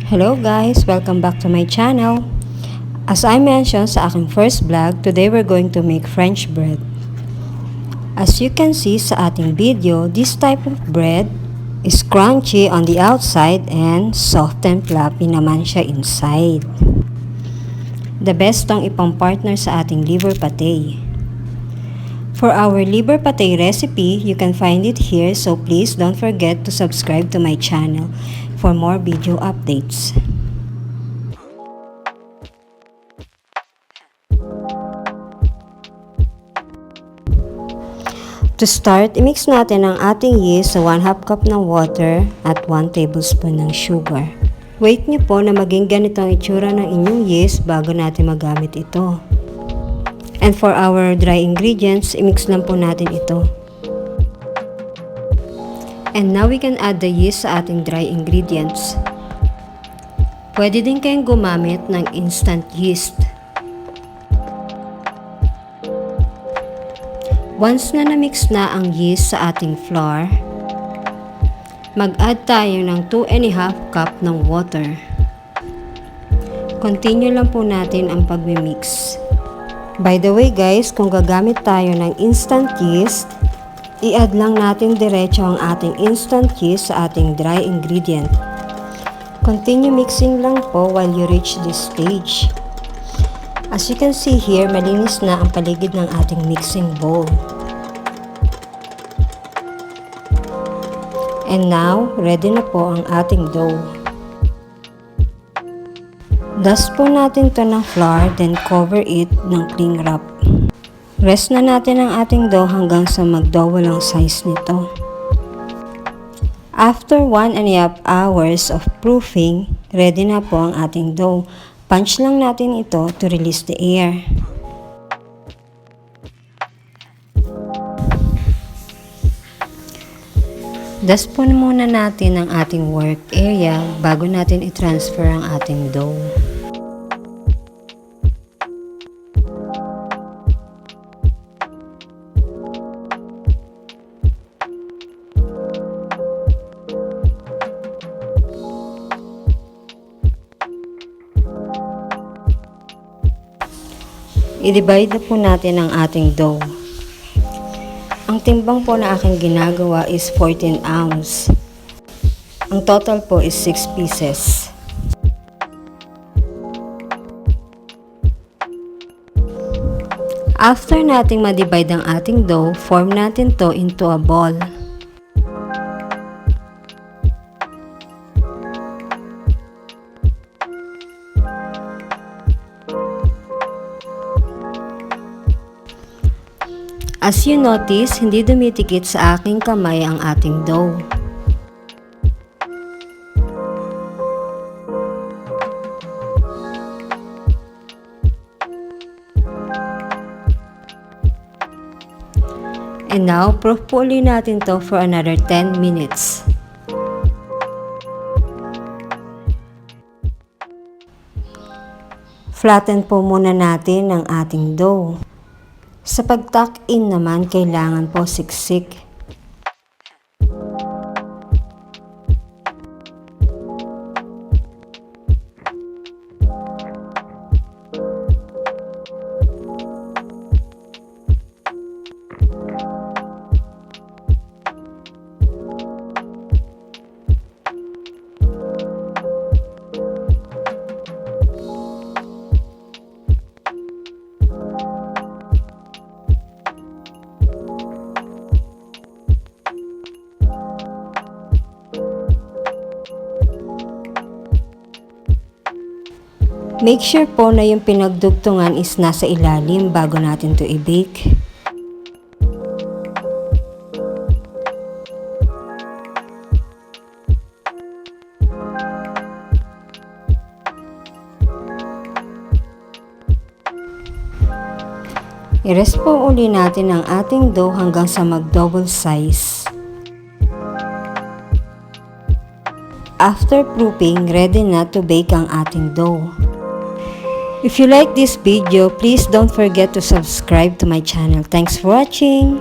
Hello guys! Welcome back to my channel. As I mentioned sa aking first vlog, today we're going to make French bread. As you can see sa ating video, this type of bread is crunchy on the outside and soft and fluffy naman siya inside. The best tong ipang-partner sa ating liver pate. For our liver pate recipe, you can find it here, so please don't forget to subscribe to my channel for more video updates. To start, i-mix natin ang ating yeast sa 1/2 cup ng water at 1 tablespoon ng sugar. Wait nyo po na maging ganito ang itsura ng inyong yeast bago natin magamit ito. And for our dry ingredients, i-mix lang po natin ito. And now we can add the yeast sa ating dry ingredients. Pwede din kayong gumamit ng instant yeast. Once na na-mix na ang yeast sa ating flour, mag-add tayo ng 2½ cup ng water. Continue lang po natin ang pagmimix. By the way guys, kung gagamit tayo ng instant yeast, i-add lang natin diretso ang ating instant yeast sa ating dry ingredient. Continue mixing lang po while you reach this stage. As you can see here, malinis na ang paligid ng ating mixing bowl. And now, ready na po ang ating dough. Dust po natin to ng flour, then cover it ng cling wrap. Rest na natin ang ating dough hanggang sa mag-double ang size nito. After 1½ hours of proofing, ready na po ang ating dough. Punch lang natin ito to release the air. Dust po muna natin ang ating work area bago natin i-transfer ang ating dough. I-divide na po natin ang ating dough. Ang timbang po na aking ginagawa is 14 ounce. Ang total po is 6 pieces. After nating ma-divide ang ating dough, form natin to into a ball. As you notice, hindi dumitikit sa aking kamay ang ating dough. And now, proof po ulit natin to for another 10 minutes. Flatten po muna natin ang ating dough. Sa pag-tuck in naman, kailangan po siksik. Make sure po na yung pinagdugtungan is nasa ilalim bago natin to i-bake. I-rest po uli natin ang ating dough hanggang sa mag-double size. After proofing, ready na to bake ang ating dough. If you like this video, please don't forget to subscribe to my channel. Thanks for watching!